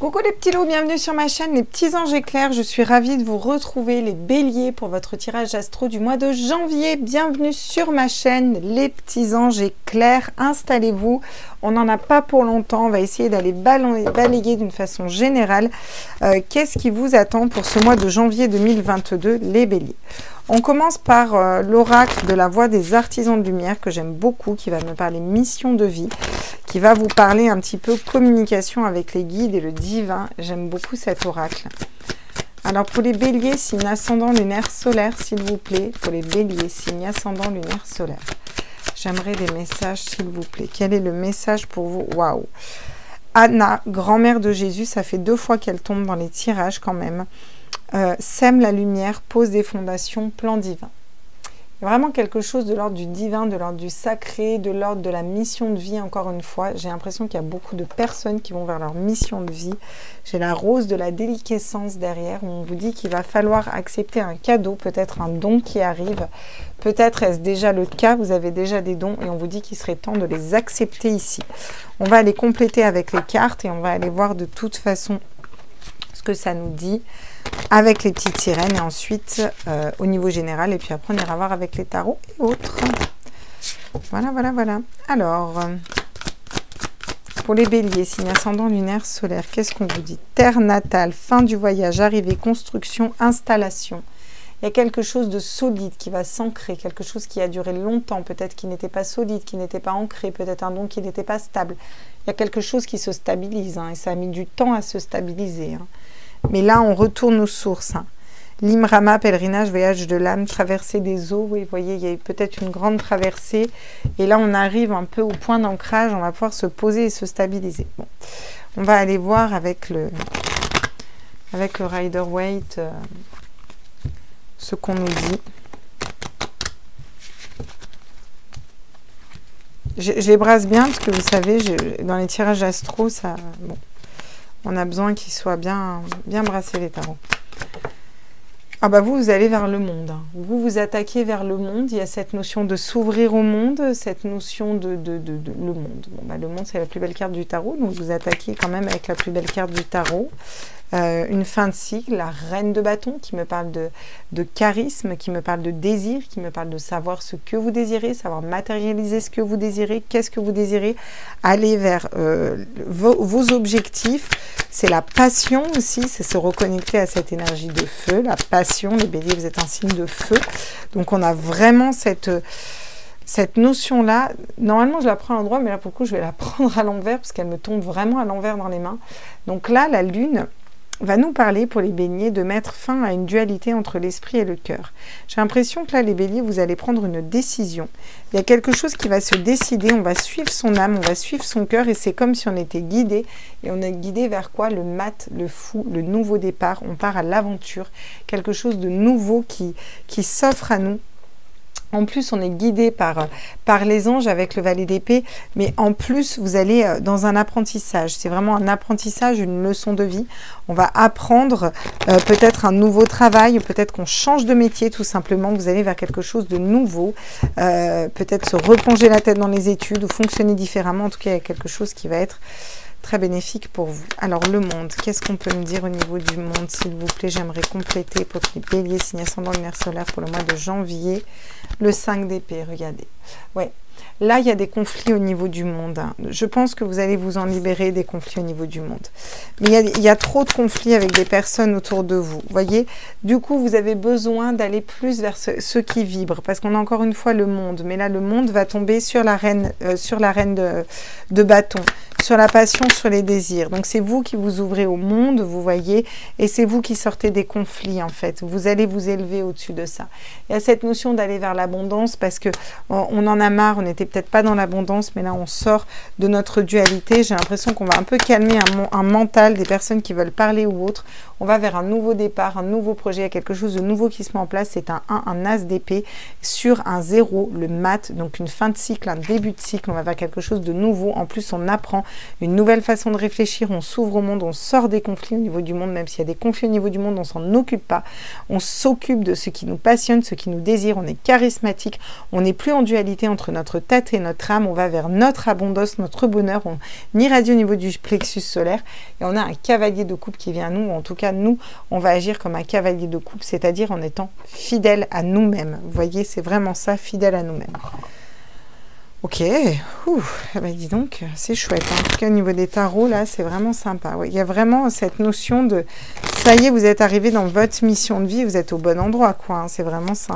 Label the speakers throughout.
Speaker 1: Coucou les petits loups, bienvenue sur ma chaîne Les Petits Anges Éclairs. Je suis ravie de vous retrouver les béliers pour votre tirage astro du mois de janvier. Bienvenue sur ma chaîne Les Petits Anges Éclairs. Installez-vous, on n'en a pas pour longtemps. On va essayer d'aller balayer d'une façon générale. Qu'est-ce qui vous attend pour ce mois de janvier 2022, les béliers? On commence par l'oracle de la voix des artisans de lumière que j'aime beaucoup, qui va me parler mission de vie, qui va vous parler un petit peu communication avec les guides et le divin. J'aime beaucoup cet oracle. Alors pour les béliers, signe ascendant lunaire solaire, s'il vous plaît. Pour les béliers, signe ascendant lunaire solaire. J'aimerais des messages, s'il vous plaît. Quel est le message pour vous? Waouh! Anna, grand-mère de Jésus, ça fait 2 fois qu'elle tombe dans les tirages quand même. Sème la lumière, pose des fondations, plan divin. Il y a vraiment quelque chose de l'ordre du divin, de l'ordre du sacré, de l'ordre de la mission de vie, encore une fois. J'ai l'impression qu'il y a beaucoup de personnes qui vont vers leur mission de vie. J'ai la rose de la déliquescence derrière, où on vous dit qu'il va falloir accepter un cadeau, peut-être un don qui arrive. Peut-être est-ce déjà le cas, vous avez déjà des dons, et on vous dit qu'il serait temps de les accepter ici. On va aller compléter avec les cartes, et on va aller voir de toute façon ce que ça nous dit avec les petites sirènes, et ensuite au niveau général, et puis après on ira voir avec les tarots et autres. Voilà. Alors, pour les béliers, signe ascendant lunaire solaire, qu'est-ce qu'on vous dit? Terre natale, fin du voyage, arrivée, construction, installation. Il y a quelque chose de solide qui va s'ancrer, quelque chose qui a duré longtemps, peut-être qui n'était pas solide, qui n'était pas ancré, peut-être un don qui n'était pas stable. Il y a quelque chose qui se stabilise, et ça a mis du temps à se stabiliser. Mais là, on retourne aux sources. Limrama, pèlerinage, voyage de l'âme, traversée des eaux. Oui, vous voyez, il y a eu peut-être une grande traversée. Et là, on arrive un peu au point d'ancrage. On va pouvoir se poser et se stabiliser. Bon. On va aller voir avec le Rider-Waite ce qu'on nous dit. Je les brasse bien parce que vous savez, dans les tirages astro, ça... Bon. On a besoin qu'ils soient bien brassés, les tarots. Ah bah vous allez vers le monde. Vous attaquez vers le monde. Il y a cette notion de s'ouvrir au monde, cette notion de le monde. Bon, bah, le monde, c'est la plus belle carte du tarot. Donc vous attaquez quand même avec la plus belle carte du tarot. Une fin de cycle, la reine de bâton qui me parle de charisme, qui me parle de désir, qui me parle de savoir ce que vous désirez, savoir matérialiser ce que vous désirez, qu'est-ce que vous désirez, aller vers vos objectifs. C'est la passion aussi, c'est se reconnecter à cette énergie de feu, la passion. Les béliers, vous êtes un signe de feu. Donc on a vraiment cette notion-là. Normalement, je la prends à l'endroit, mais là, pour le coup, je vais la prendre à l'envers parce qu'elle me tombe vraiment à l'envers dans les mains. Donc là, la lune va nous parler pour les béliers de mettre fin à une dualité entre l'esprit et le cœur. J'ai l'impression que là, les béliers, vous allez prendre une décision. Il y a quelque chose qui va se décider, on va suivre son âme, on va suivre son cœur, et c'est comme si on était guidé. Et on est guidé vers quoi? Le mat, le fou, le nouveau départ. On part à l'aventure, quelque chose de nouveau qui s'offre à nous. En plus, on est guidé par les anges avec le valet d'épée, mais en plus, vous allez dans un apprentissage. C'est vraiment un apprentissage, une leçon de vie. On va apprendre peut-être un nouveau travail, peut-être qu'on change de métier tout simplement. Vous allez vers quelque chose de nouveau, peut-être se replonger la tête dans les études ou fonctionner différemment. En tout cas, il y a quelque chose qui va être très bénéfique pour vous. Alors, le monde, qu'est-ce qu'on peut me dire au niveau du monde, s'il vous plaît? J'aimerais compléter pour les béliers, signe ascendant lunaire solaire pour le mois de janvier. Le 5 d'épée, regardez. Ouais. Là, il y a des conflits au niveau du monde. Je pense que vous allez vous en libérer des conflits au niveau du monde. Mais il y a trop de conflits avec des personnes autour de vous. Vous voyez? Du coup, vous avez besoin d'aller plus vers ce qui vibre. Parce qu'on a encore une fois le monde. Mais là, le monde va tomber sur la reine de bâton. Sur la passion, sur les désirs. Donc, c'est vous qui vous ouvrez au monde, vous voyez. Et c'est vous qui sortez des conflits, en fait. Vous allez vous élever au-dessus de ça. Il y a cette notion d'aller vers l'abondance parce que on en a marre. On n'était peut-être pas dans l'abondance, mais là, on sort de notre dualité. J'ai l'impression qu'on va un peu calmer un mental des personnes qui veulent parler ou autre. On va vers un nouveau départ, un nouveau projet, il y a quelque chose de nouveau qui se met en place. C'est un 1, un as d'épée sur un 0, le mat, donc une fin de cycle, un début de cycle. On va vers quelque chose de nouveau. En plus, on apprend. une nouvelle façon de réfléchir, on s'ouvre au monde, on sort des conflits au niveau du monde, même s'il y a des conflits au niveau du monde, on s'en occupe pas, on s'occupe de ce qui nous passionne, ce qui nous désire, on est charismatique, on n'est plus en dualité entre notre tête et notre âme, on va vers notre abondance, notre bonheur, on irradie au niveau du plexus solaire, et on a un cavalier de coupe qui vient à nous, ou en tout cas nous, on va agir comme un cavalier de coupe, c'est-à-dire en étant fidèle à nous-mêmes. Vous voyez, c'est vraiment ça, fidèle à nous-mêmes. Ok, bah dis donc, c'est chouette. En tout cas, au niveau des tarots, là, c'est vraiment sympa. Ouais, il y a vraiment cette notion de, ça y est, vous êtes arrivé dans votre mission de vie, vous êtes au bon endroit, quoi. Hein, c'est vraiment ça.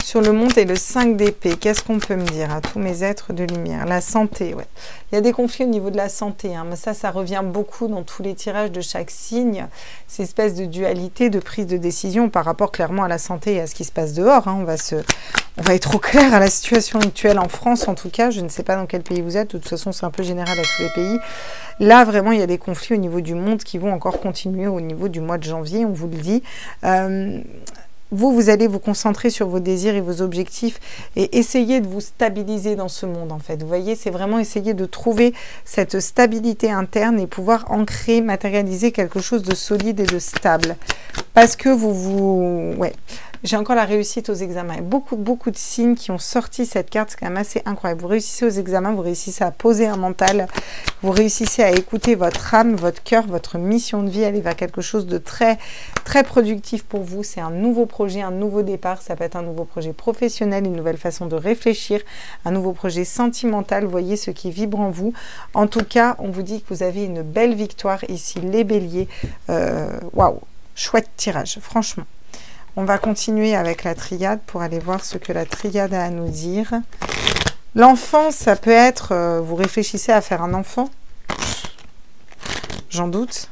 Speaker 1: Sur le monde et le 5 d'épée, qu'est-ce qu'on peut me dire à tous mes êtres de lumière? La santé, ouais. Il y a des conflits au niveau de la santé, hein, mais ça revient beaucoup dans tous les tirages de chaque signe. Ces espèces de dualité, de prise de décision par rapport clairement à la santé et à ce qui se passe dehors. Hein. On va être au clair à la situation actuelle en France, en tout cas. Je ne sais pas dans quel pays vous êtes. De toute façon, c'est un peu général à tous les pays. Là, vraiment, il y a des conflits au niveau du monde qui vont encore continuer au niveau du mois de janvier, on vous le dit. Vous allez vous concentrer sur vos désirs et vos objectifs et essayer de vous stabiliser dans ce monde, en fait. Vous voyez, c'est vraiment essayer de trouver cette stabilité interne et pouvoir ancrer, matérialiser quelque chose de solide et de stable. Parce que ouais. J'ai encore la réussite aux examens. Il y a beaucoup de signes qui ont sorti cette carte. C'est quand même assez incroyable. Vous réussissez aux examens, vous réussissez à poser un mental, vous réussissez à écouter votre âme, votre cœur, votre mission de vie, aller vers quelque chose de très productif pour vous. C'est un nouveau projet, un nouveau départ. Ça peut être un nouveau projet professionnel, une nouvelle façon de réfléchir, un nouveau projet sentimental. Vous voyez ce qui vibre en vous. En tout cas, on vous dit que vous avez une belle victoire ici, les béliers. Waouh, chouette tirage, franchement. On va continuer avec la triade pour aller voir ce que la triade a à nous dire. L'enfant, ça peut être, vous réfléchissez à faire un enfant. J'en doute.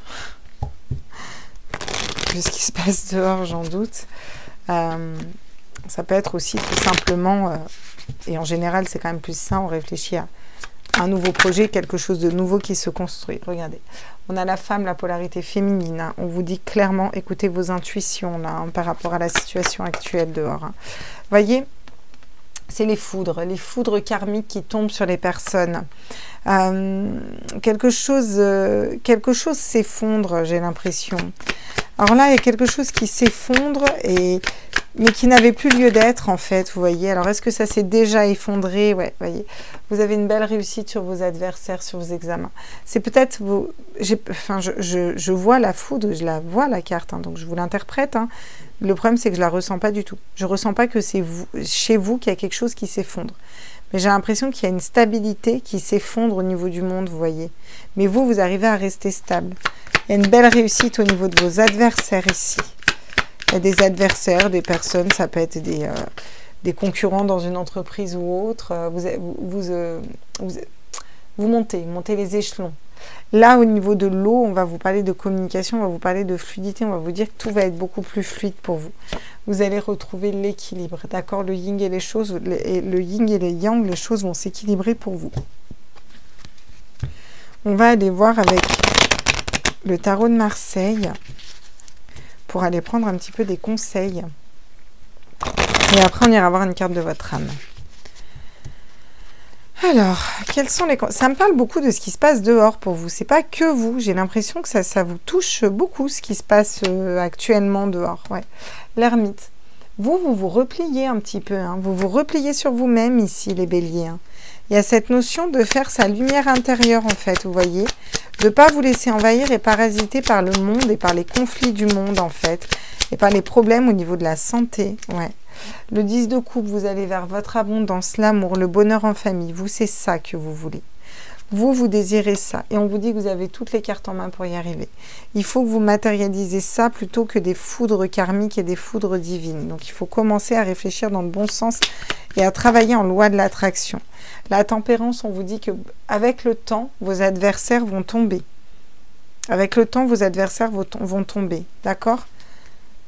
Speaker 1: Vu ce qui se passe dehors, j'en doute. Ça peut être aussi tout simplement, et en général c'est quand même plus ça, on réfléchit à un nouveau projet, quelque chose de nouveau qui se construit. Regardez, on a la femme, la polarité féminine. Hein. On vous dit clairement, écoutez vos intuitions là, hein, par rapport à la situation actuelle dehors. Hein. Voyez, c'est les foudres karmiques qui tombent sur les personnes. Quelque chose s'effondre, j'ai l'impression. Alors là, il y a quelque chose qui s'effondre, mais qui n'avait plus lieu d'être, en fait, vous voyez. Alors, est-ce que ça s'est déjà effondré? Ouais, vous voyez. Vous avez une belle réussite sur vos adversaires, sur vos examens. C'est peut-être vos... je vois la foudre, je la vois, la carte, hein, donc je vous l'interprète. Hein. Le problème, c'est que je la ressens pas du tout. Je ressens pas que c'est chez vous qu'il y a quelque chose qui s'effondre. Mais j'ai l'impression qu'il y a une stabilité qui s'effondre au niveau du monde, vous voyez. Mais vous arrivez à rester stable. Il y a une belle réussite au niveau de vos adversaires ici. Il y a des adversaires, des personnes, ça peut être des concurrents dans une entreprise ou autre. Vous montez les échelons. Là, au niveau de l'eau, on va vous parler de communication, on va vous parler de fluidité, on va vous dire que tout va être beaucoup plus fluide pour vous. Vous allez retrouver l'équilibre, d'accord? Le yin et le yin et les yang, les choses vont s'équilibrer pour vous. On va aller voir avec le tarot de Marseille pour aller prendre un petit peu des conseils. Et après, on ira voir une carte de votre âme. Alors, quels sont les... Ça me parle beaucoup de ce qui se passe dehors pour vous. C'est pas que vous. J'ai l'impression que ça vous touche beaucoup, ce qui se passe actuellement dehors. Ouais. L'ermite. Vous vous repliez un petit peu. Hein. Vous vous repliez sur vous-même ici, les béliers. Hein. Il y a cette notion de faire sa lumière intérieure, en fait, vous voyez. De ne pas vous laisser envahir et parasiter par le monde et par les conflits du monde, en fait. Et par les problèmes au niveau de la santé. Ouais. Le 10 de coupe, vous allez vers votre abondance, l'amour, le bonheur en famille. Vous, c'est ça que vous voulez. Vous désirez ça. Et on vous dit que vous avez toutes les cartes en main pour y arriver. Il faut que vous matérialisez ça plutôt que des foudres karmiques et des foudres divines. Donc, il faut commencer à réfléchir dans le bon sens et à travailler en loi de l'attraction. La tempérance, on vous dit que avec le temps, vos adversaires vont tomber. Avec le temps, vos adversaires vont tomber. D'accord?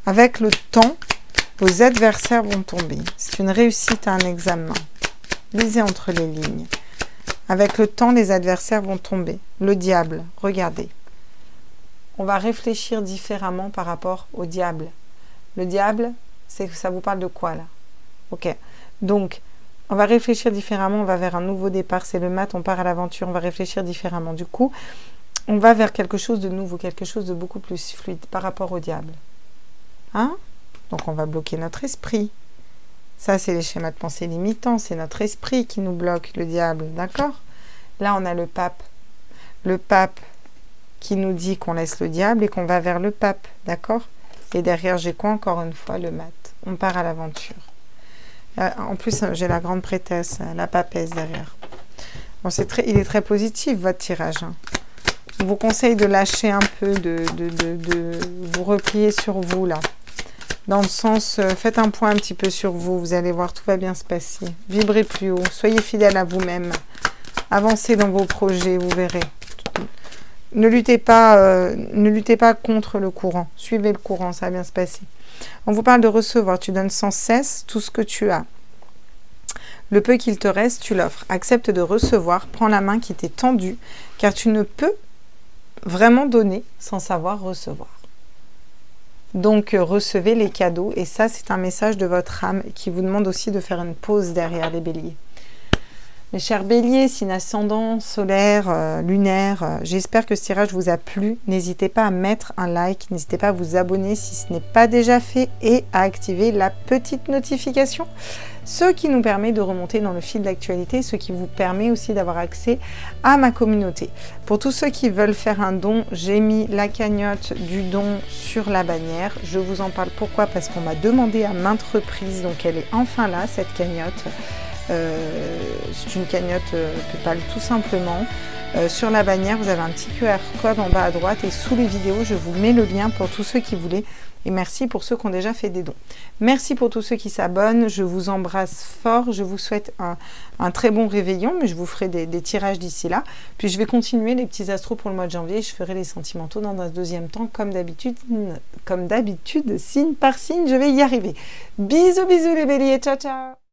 Speaker 1: Avec le temps, vos adversaires vont tomber. C'est une réussite à un examen. Lisez entre les lignes. Avec le temps, les adversaires vont tomber. Le diable, regardez. On va réfléchir différemment par rapport au diable. Le diable, ça vous parle de quoi là? Ok. Donc, On va réfléchir différemment, on va vers un nouveau départ, c'est le mat, on part à l'aventure, on va réfléchir différemment. Du coup, on va vers quelque chose de nouveau, quelque chose de beaucoup plus fluide par rapport au diable. Hein? Donc on va bloquer notre esprit. Ça, c'est les schémas de pensée limitants, c'est notre esprit qui nous bloque, le diable, d'accord? Là, on a le pape. Le pape qui nous dit qu'on laisse le diable et qu'on va vers le pape, d'accord? Et derrière, j'ai quoi encore une fois? Le mat. On part à l'aventure. En plus, j'ai la grande prêtresse, la papesse derrière. Bon, il est très positif, votre tirage. Hein. Je vous conseille de lâcher un peu, de vous replier sur vous, là. Dans le sens, faites un point un petit peu sur vous. Vous allez voir, tout va bien se passer. Vibrez plus haut. Soyez fidèle à vous-même. Avancez dans vos projets, vous verrez. Ne luttez pas contre le courant. Suivez le courant, ça va bien se passer. On vous parle de recevoir. Tu donnes sans cesse tout ce que tu as. Le peu qu'il te reste, tu l'offres. Accepte de recevoir. Prends la main qui t'est tendue, car tu ne peux vraiment donner sans savoir recevoir. Donc, recevez les cadeaux. Et ça, c'est un message de votre âme qui vous demande aussi de faire une pause derrière les béliers. Mes chers béliers, signe ascendant, solaire, lunaire, j'espère que ce tirage vous a plu. N'hésitez pas à mettre un like, n'hésitez pas à vous abonner si ce n'est pas déjà fait et à activer la petite notification, ce qui nous permet de remonter dans le fil d'actualité, ce qui vous permet aussi d'avoir accès à ma communauté. Pour tous ceux qui veulent faire un don, j'ai mis la cagnotte du don sur la bannière. Je vous en parle pourquoi? Parce qu'on m'a demandé à maintes reprises, donc elle est enfin là, cette cagnotte. C'est une cagnotte PayPal tout simplement. Sur la bannière, vous avez un petit QR code en bas à droite et sous les vidéos, je vous mets le lien pour tous ceux qui voulaient. Et merci pour ceux qui ont déjà fait des dons. Merci pour tous ceux qui s'abonnent. Je vous embrasse fort. Je vous souhaite un très bon réveillon, mais je vous ferai des tirages d'ici là. Puis je vais continuer les petits astros pour le mois de janvier. Je ferai les sentimentaux dans un deuxième temps, comme d'habitude, signe par signe. Je vais y arriver. Bisous, bisous les béliers. Ciao, ciao.